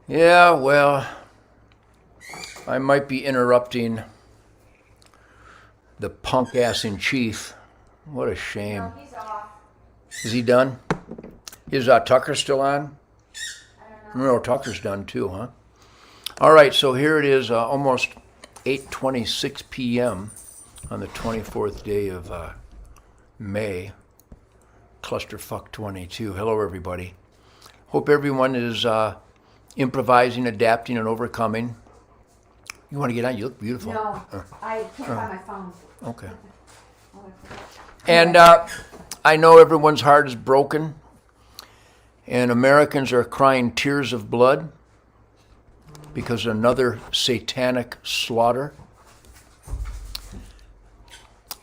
Yeah, well, I might be interrupting the punk ass in chief. What a shame. No, he's off. Is he done? Is Tucker still on? I don't know. No, Tucker's done too, huh? All right, so here it is, almost 8:26 p.m. on the 24th day of May, Clusterfuck 22. Hello, everybody. Hope everyone is improvising, adapting, and overcoming. You want to get on? You look beautiful. No, I can't find my phone. Okay. Oh, I forgot. And I know everyone's heart is broken, and Americans are crying tears of blood because of another satanic slaughter.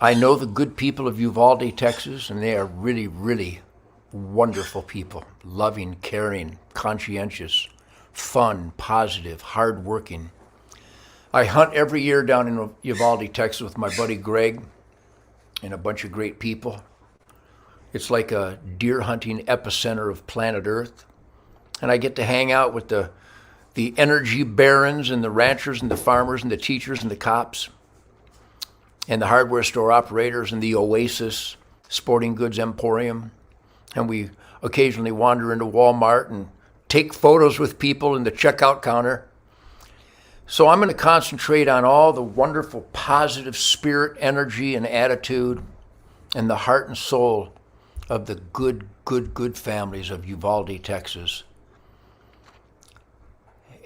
I know the good people of Uvalde, Texas, and they are really, really wonderful people. Loving, caring, conscientious, fun, positive, hardworking. I hunt every year down in Uvalde, Texas with my buddy Greg and a bunch of great people. It's like a deer hunting epicenter of planet Earth. And I get to hang out with the energy barons and the ranchers and the farmers and the teachers and the cops and the hardware store operators and the Oasis Sporting Goods Emporium. And we occasionally wander into Walmart and take photos with people in the checkout counter. So I'm going to concentrate on all the wonderful positive spirit, energy, and attitude and the heart and soul of the good families of Uvalde, Texas.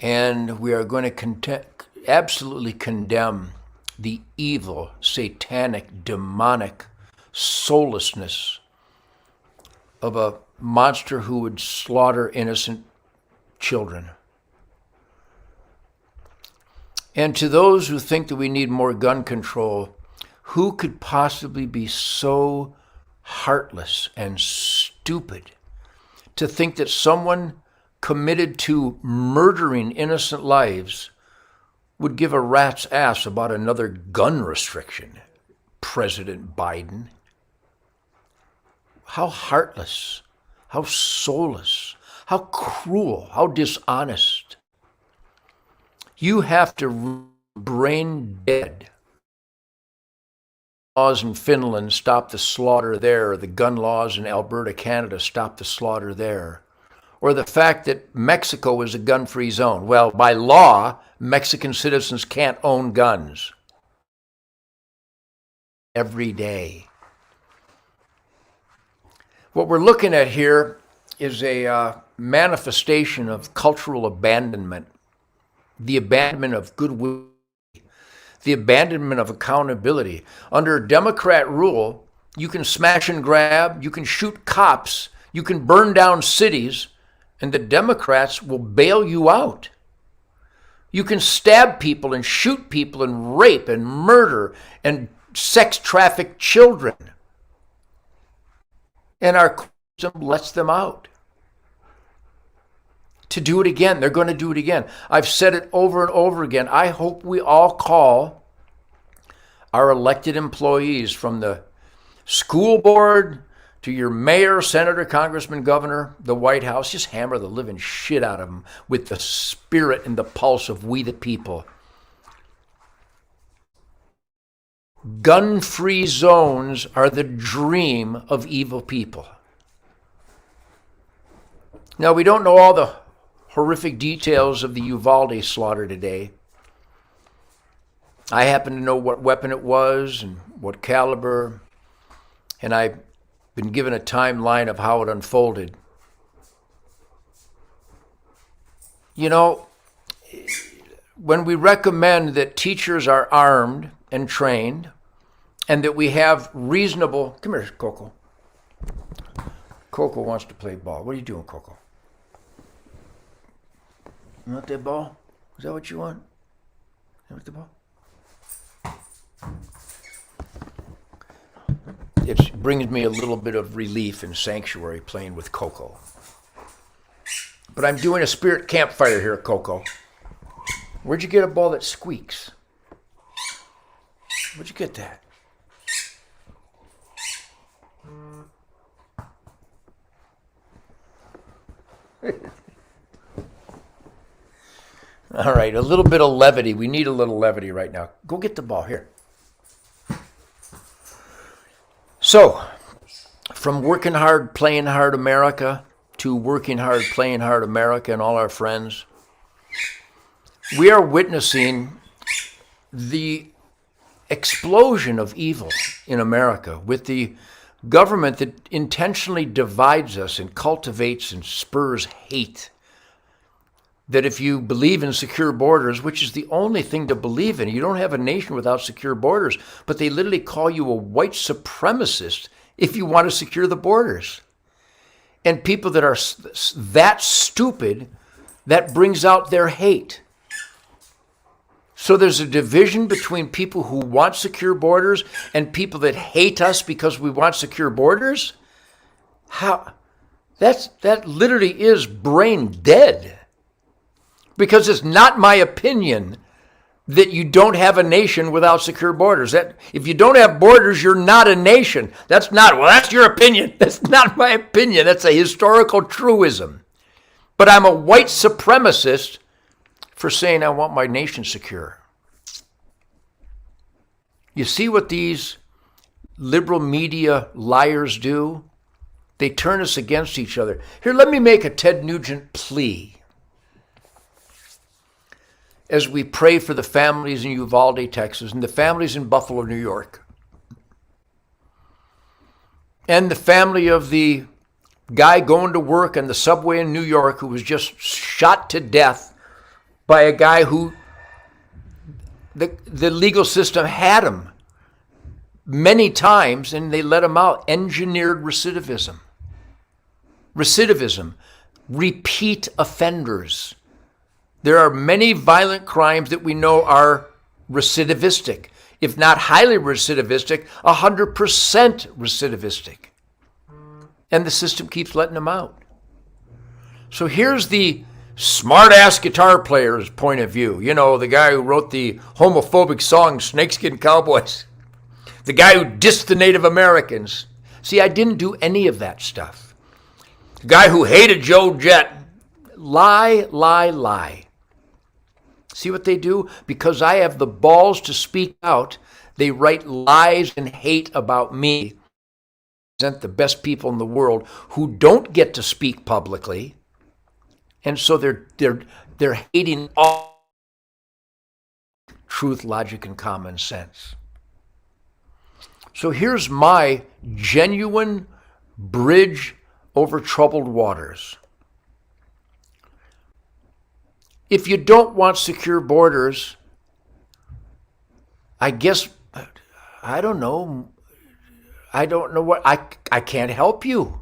And we are going to absolutely condemn the evil, satanic, demonic soullessness of a monster who would slaughter innocent children. And to those who think that we need more gun control, who could possibly be so heartless and stupid to think that someone committed to murdering innocent lives would give a rat's ass about another gun restriction? President Biden. How heartless, how soulless, how cruel, how dishonest. You have to brain dead. Laws in Finland stop the slaughter there. The gun laws in Alberta, Canada stop the slaughter there. Or the fact that Mexico is a gun-free zone. Well, by law, Mexican citizens can't own guns. Every day. What we're looking at here is a manifestation of cultural abandonment. The abandonment of goodwill, the abandonment of accountability. Under Democrat rule, you can smash and grab, you can shoot cops, you can burn down cities, and the Democrats will bail you out. You can stab people and shoot people and rape and murder and sex traffic children. And our system lets them out. To do it again. They're going to do it again. I've said it over and over again. I hope we all call our elected employees from the school board to your mayor, senator, congressman, governor, the White House. Just hammer the living shit out of them with the spirit and the pulse of we the people. Gun-free zones are the dream of evil people. Now, we don't know all the horrific details of the Uvalde slaughter today. I happen to know what weapon it was and what caliber, and I've been given a timeline of how it unfolded. You know, when we recommend that teachers are armed and trained and that we have reasonable... Come here, Coco. Coco wants to play ball. What are you doing, Coco? You want that ball? Is that what you want? You want the ball? It brings me a little bit of relief and sanctuary playing with Coco. But I'm doing a spirit campfire here, Coco. Where'd you get a ball that squeaks? Where'd you get that? All right, a little bit of levity. We need a little levity right now. Go get the ball here. So, from working hard, playing hard America to working hard, playing hard America and all our friends, we are witnessing the explosion of evil in America with the government that intentionally divides us and cultivates and spurs hate. That if you believe in secure borders, which is the only thing to believe in, you don't have a nation without secure borders, but they literally call you a white supremacist if you want to secure the borders. And people that are that stupid, that brings out their hate. So there's a division between people who want secure borders and people that hate us because we want secure borders? How? That literally is brain dead. Because it's not my opinion that you don't have a nation without secure borders. That if you don't have borders, you're not a nation. That's your opinion. That's not my opinion. That's a historical truism. But I'm a white supremacist for saying I want my nation secure. You see what these liberal media liars do? They turn us against each other. Here, let me make a Ted Nugent plea. As we pray for the families in Uvalde, Texas, and the families in Buffalo, New York, and the family of the guy going to work on the subway in New York who was just shot to death by a guy who the legal system had him many times and they let him out. Engineered recidivism. Recidivism. Repeat offenders. There are many violent crimes that we know are recidivistic, if not highly recidivistic, 100% recidivistic. And the system keeps letting them out. So here's the smart-ass guitar player's point of view. You know, the guy who wrote the homophobic song Snakeskin Cowboys. The guy who dissed the Native Americans. See, I didn't do any of that stuff. The guy who hated Joe Jett. Lie, lie, lie. See what they do? Because I have the balls to speak out, they write lies and hate about me. Represent the best people in the world who don't get to speak publicly, and so they're hating all truth, logic, and common sense. So here's my genuine bridge over troubled waters. If you don't want secure borders, I guess, I don't know. I don't know what, I can't help you.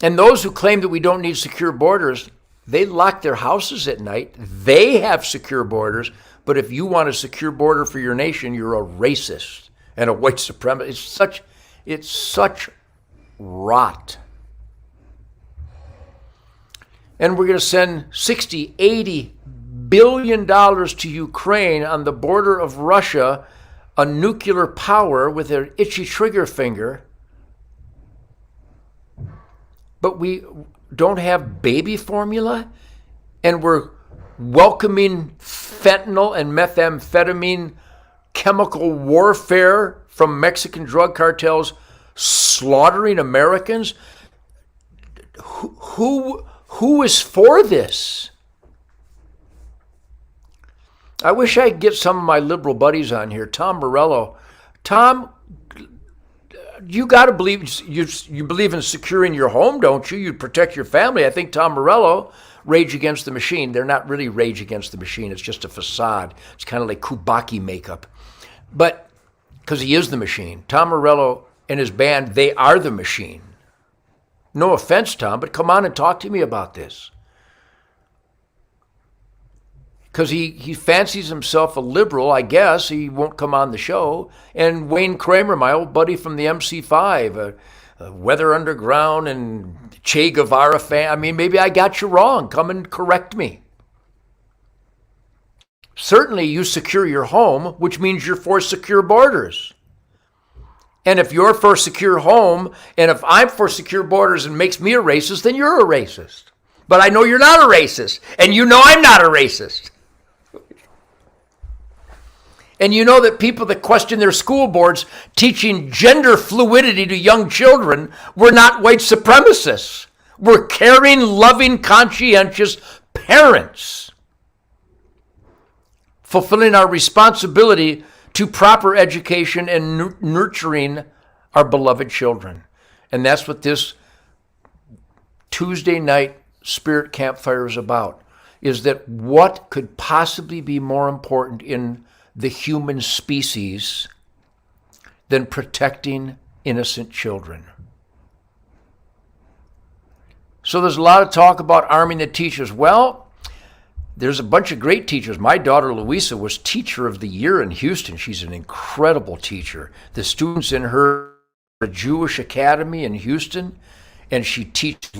And those who claim that we don't need secure borders, they lock their houses at night. They have secure borders. But if you want a secure border for your nation, you're a racist and a white supremacist. It's such rot. And we're going to send 60, 80 billion dollars to Ukraine on the border of Russia, a nuclear power with an itchy trigger finger. But we don't have baby formula, and we're welcoming fentanyl and methamphetamine chemical warfare from Mexican drug cartels slaughtering Americans. Who is for this? I wish I could get some of my liberal buddies on here. Tom Morello. Tom, you got to believe, you believe in securing your home, don't you? You protect your family. I think Tom Morello, Rage Against the Machine. They're not really Rage Against the Machine. It's just a facade. It's kind of like Kubaki makeup. But, because he is the machine. Tom Morello and his band, they are the machine. No offense, Tom, but come on and talk to me about this. Because he fancies himself a liberal, I guess. He won't come on the show. And Wayne Kramer, my old buddy from the MC5, Weather Underground and Che Guevara fan. I mean, maybe I got you wrong. Come and correct me. Certainly you secure your home, which means you're for secure borders. And if you're for a secure home, and if I'm for secure borders and makes me a racist, then you're a racist. But I know you're not a racist, and you know I'm not a racist. And you know that people that question their school boards teaching gender fluidity to young children were not white supremacists. We're caring, loving, conscientious parents, fulfilling our responsibility to proper education and nurturing our beloved children. And that's what this Tuesday night Spirit Campfire is about, is that what could possibly be more important in the human species than protecting innocent children? So there's a lot of talk about arming the teachers. Well, there's a bunch of great teachers. My daughter Louisa was Teacher of the Year in Houston. She's an incredible teacher. The students in her Jewish academy in Houston, and she teaches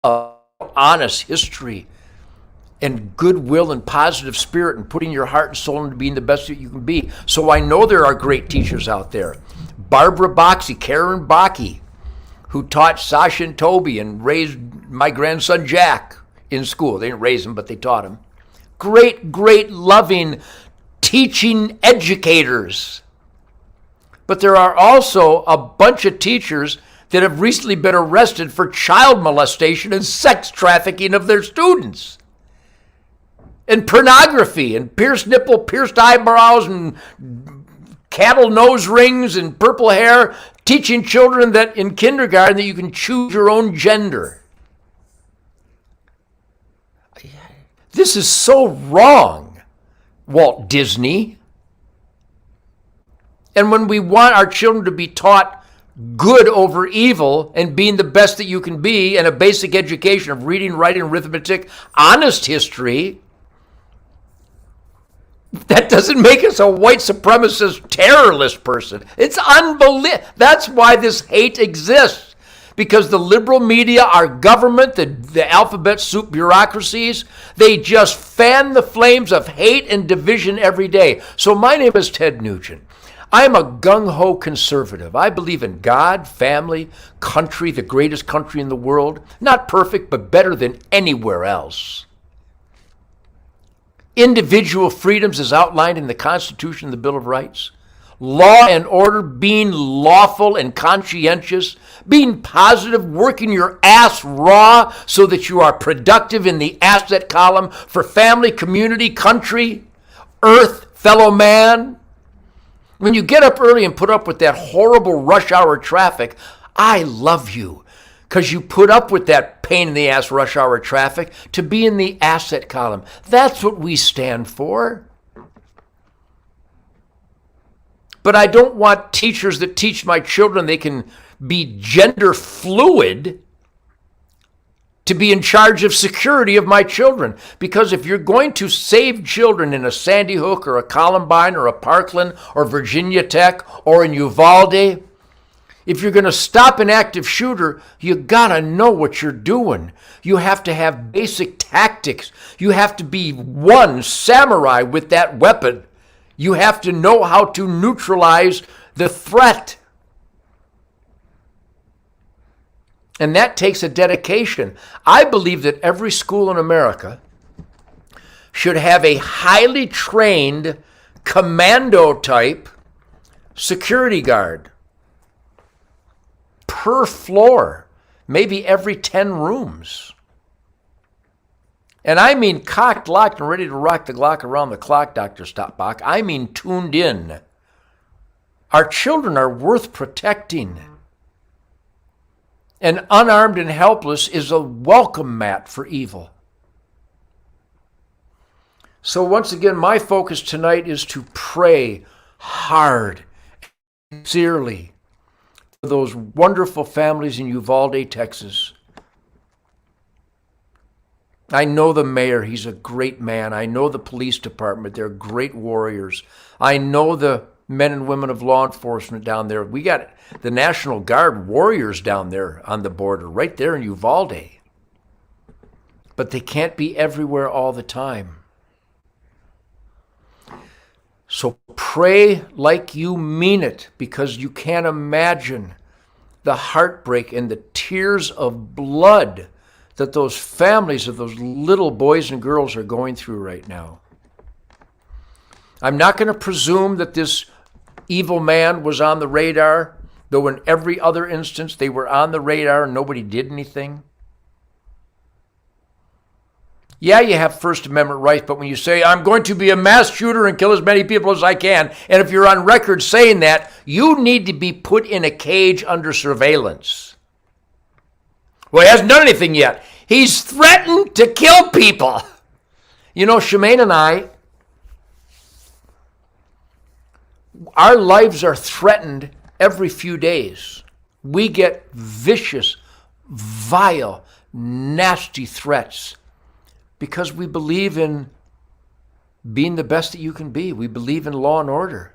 honest history and goodwill and positive spirit and putting your heart and soul into being the best that you can be. So I know there are great teachers out there. Barbara Boxey, Karen Baki, who taught Sasha and Toby and raised my grandson Jack in school. They didn't raise him, but they taught him. Great, great, loving, teaching educators. But there are also a bunch of teachers that have recently been arrested for child molestation and sex trafficking of their students. And pornography and pierced nipple, pierced eyebrows and cattle nose rings and purple hair, teaching children that in kindergarten that you can choose your own gender. This is so wrong, Walt Disney. And when we want our children to be taught good over evil and being the best that you can be and a basic education of reading, writing, arithmetic, honest history, that doesn't make us a white supremacist terrorist person. It's unbelievable. That's why this hate exists. Because the liberal media, our government, the alphabet soup bureaucracies, they just fan the flames of hate and division every day. So my name is Ted Nugent. I'm a gung-ho conservative. I believe in God, family, country, the greatest country in the world. Not perfect, but better than anywhere else. Individual freedoms as outlined in the Constitution and the Bill of Rights. Law and order, being lawful and conscientious, being positive, working your ass raw so that you are productive in the asset column for family, community, country, earth, fellow man. When you get up early and put up with that horrible rush hour traffic, I love you because you put up with that pain in the ass rush hour traffic to be in the asset column. That's what we stand for. But I don't want teachers that teach my children they can be gender fluid to be in charge of security of my children. Because if you're going to save children in a Sandy Hook or a Columbine or a Parkland or Virginia Tech or in Uvalde, if you're going to stop an active shooter, you got to know what you're doing. You have to have basic tactics. You have to be one samurai with that weapon. You have to know how to neutralize the threat. And that takes a dedication. I believe that every school in America should have a highly trained commando type security guard per floor, maybe every 10 rooms. And I mean cocked, locked, and ready to rock the Glock around the clock, Dr. Stopbach. I mean tuned in. Our children are worth protecting. And unarmed and helpless is a welcome mat for evil. So once again, my focus tonight is to pray hard, sincerely, for those wonderful families in Uvalde, Texas. I know the mayor, he's a great man. I know the police department, they're great warriors. I know the men and women of law enforcement down there. We got the National Guard warriors down there on the border, right there in Uvalde. But they can't be everywhere all the time. So pray like you mean it, because you can't imagine the heartbreak and the tears of blood that those families of those little boys and girls are going through right now. I'm not going to presume that this evil man was on the radar, though in every other instance they were on the radar and nobody did anything. Yeah, you have First Amendment rights, but when you say, I'm going to be a mass shooter and kill as many people as I can, and if you're on record saying that, you need to be put in a cage under surveillance. Well, he hasn't done anything yet. He's threatened to kill people. You know, Shemaine and I, our lives are threatened every few days. We get vicious, vile, nasty threats because we believe in being the best that you can be. We believe in law and order.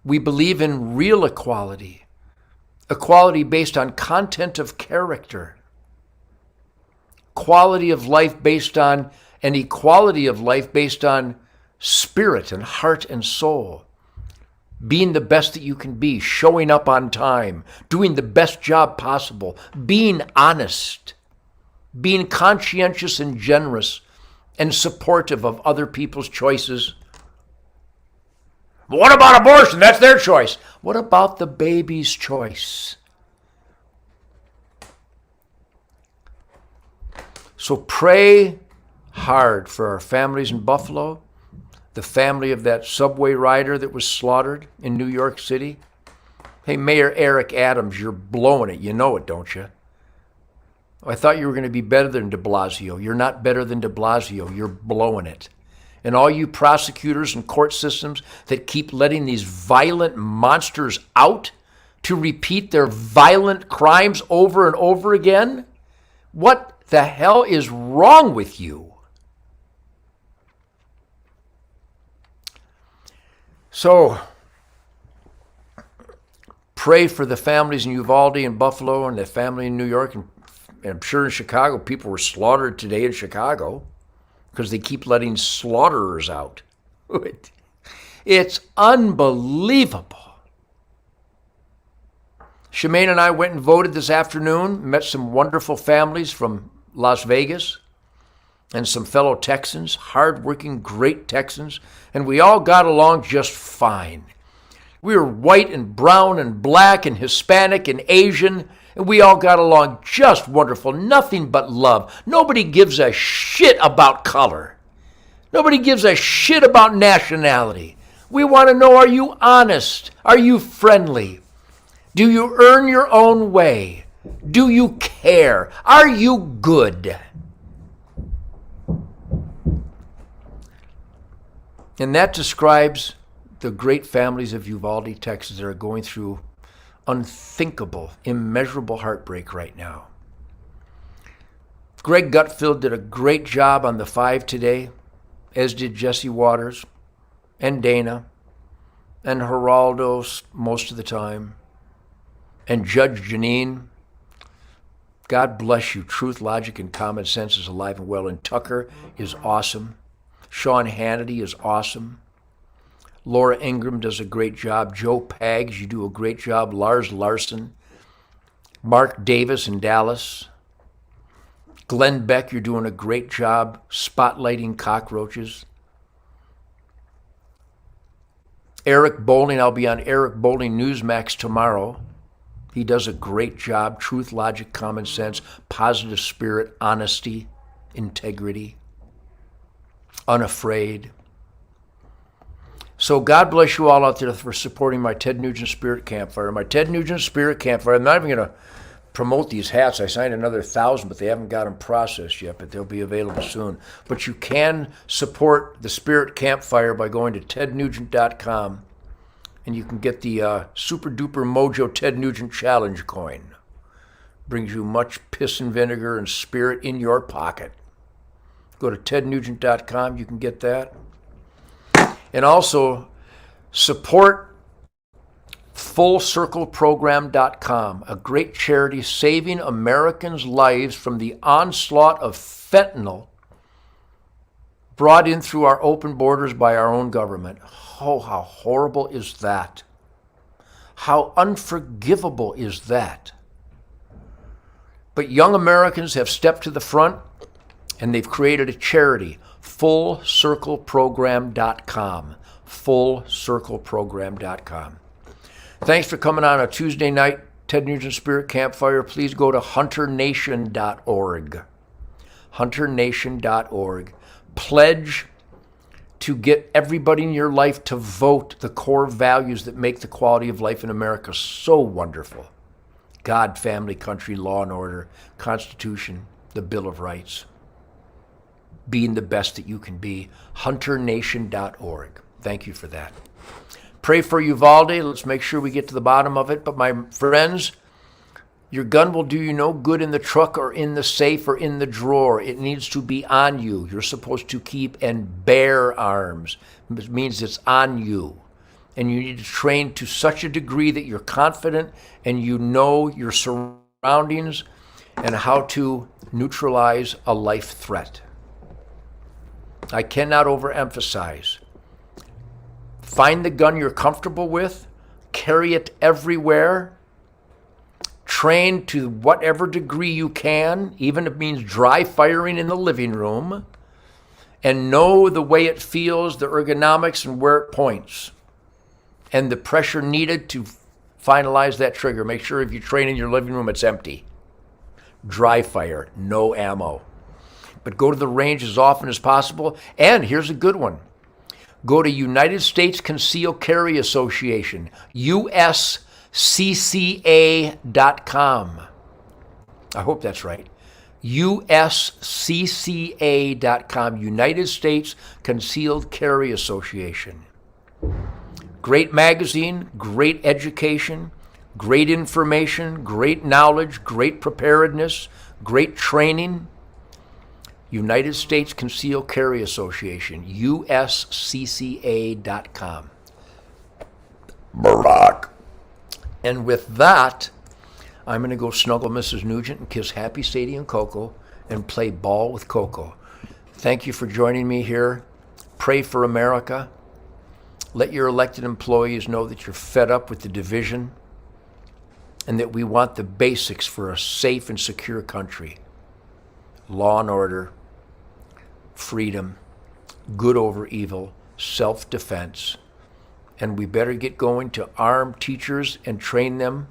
We believe in real equality, equality based on content of character, quality of life based on, and equality of life based on spirit and heart and soul. Being the best that you can be, showing up on time, doing the best job possible, being honest, being conscientious and generous and supportive of other people's choices. What about abortion? That's their choice. What about the baby's choice? So pray hard for our families in Buffalo, the family of that subway rider that was slaughtered in New York City. Hey, Mayor Eric Adams, you're blowing it. You know it, don't you? I thought you were going to be better than de Blasio. You're not better than de Blasio. You're blowing it. And all you prosecutors and court systems that keep letting these violent monsters out to repeat their violent crimes over and over again, what the hell is wrong with you? So, pray for the families in Uvalde and Buffalo and the family in New York, and I'm sure in Chicago, people were slaughtered today in Chicago because they keep letting slaughterers out. It's unbelievable. Shemaine and I went and voted this afternoon, met some wonderful families from Las Vegas and some fellow Texans, hardworking, great Texans, and we all got along just fine. We were white and brown and black and Hispanic and Asian, and we all got along just wonderful. Nothing but love. Nobody gives a shit about color. Nobody gives a shit about nationality. We want to know, are you honest? Are you friendly? Do you earn your own way? Do you care? Are you good? And that describes the great families of Uvalde, Texas that are going through unthinkable, immeasurable heartbreak right now. Greg Gutfield did a great job on the 5 today, as did Jesse Waters and Dana and Geraldo most of the time, and Judge Janine. God bless you. Truth, logic, and common sense is alive and well. And Tucker is awesome. Sean Hannity is awesome. Laura Ingram does a great job. Joe Pags, you do a great job. Lars Larson. Mark Davis in Dallas. Glenn Beck, you're doing a great job spotlighting cockroaches. Eric Bowling, I'll be on Eric Bowling Newsmax tomorrow. He does a great job. Truth, logic, common sense, positive spirit, honesty, integrity, unafraid. So God bless you all out there for supporting my Ted Nugent Spirit Campfire. My Ted Nugent Spirit Campfire. I'm not even going to promote these hats. I signed another 1,000, but they haven't got them processed yet, but they'll be available soon. But you can support the Spirit Campfire by going to tednugent.com, and you can get the Super Duper Mojo Ted Nugent Challenge coin. Brings you much piss and vinegar and spirit in your pocket. Go to tednugent.com. You can get that. And also support FullCircleProgram.com, a great charity saving Americans' lives from the onslaught of fentanyl brought in through our open borders by our own government. Oh, how horrible is that? How unforgivable is that? But young Americans have stepped to the front and they've created a charity, FullCircleProgram.com. FullCircleProgram.com. Thanks for coming on a Tuesday night Ted Nugent Spirit Campfire. Please go to HunterNation.org. HunterNation.org. Pledge to get everybody in your life to vote the core values that make the quality of life in America so wonderful. God, family, country, law and order, Constitution, the Bill of Rights. Being the best that you can be. HunterNation.org. Thank you for that. Pray for Uvalde. Let's make sure we get to the bottom of it. But my friends, your gun will do you no good in the truck or in the safe or in the drawer. It needs to be on you. You're supposed to keep and bear arms. It means it's on you. And you need to train to such a degree that you're confident and you know your surroundings and how to neutralize a life threat. I cannot overemphasize. Find the gun you're comfortable with, carry it everywhere, train to whatever degree you can, even if it means dry firing in the living room, and know the way it feels, the ergonomics, and where it points, and the pressure needed to finalize that trigger. Make sure if you train in your living room, it's empty. Dry fire, no ammo. But go to the range as often as possible. And here's a good one. Go to United States Concealed Carry Association, USCCA.com. I hope that's right. USCCA.com, United States Concealed Carry Association. Great magazine, great education, great information, great knowledge, great preparedness, great training. United States Concealed Carry Association, USCCA.com. Murdoch. And with that, I'm going to go snuggle Mrs. Nugent and kiss Happy Sadie and Coco and play ball with Coco. Thank you for joining me here. Pray for America. Let your elected employees know that you're fed up with the division and that we want the basics for a safe and secure country. Law and order, freedom, good over evil, self-defense. And we better get going to arm teachers and train them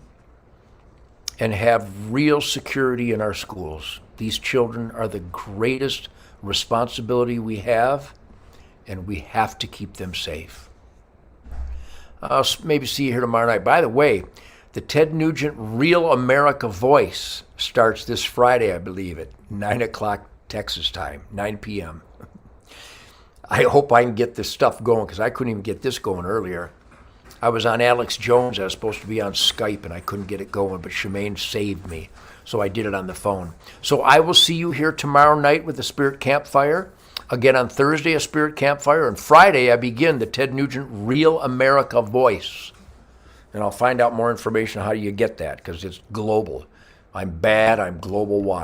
and have real security in our schools. These children are the greatest responsibility we have, and we have to keep them safe. I'll maybe see you here tomorrow night. By the way, the Ted Nugent Real America Voice starts this Friday, I believe, at 9 o'clock Texas time, 9 p.m. I hope I can get this stuff going because I couldn't even get this going earlier. I was on Alex Jones. I was supposed to be on Skype and I couldn't get it going, but Shemaine saved me. So I did it on the phone. So I will see you here tomorrow night with the Spirit Campfire. Again on Thursday, a Spirit Campfire. And Friday, I begin the Ted Nugent Real America Voice. And I'll find out more information on how you get that because it's global. I'm bad. I'm global wide.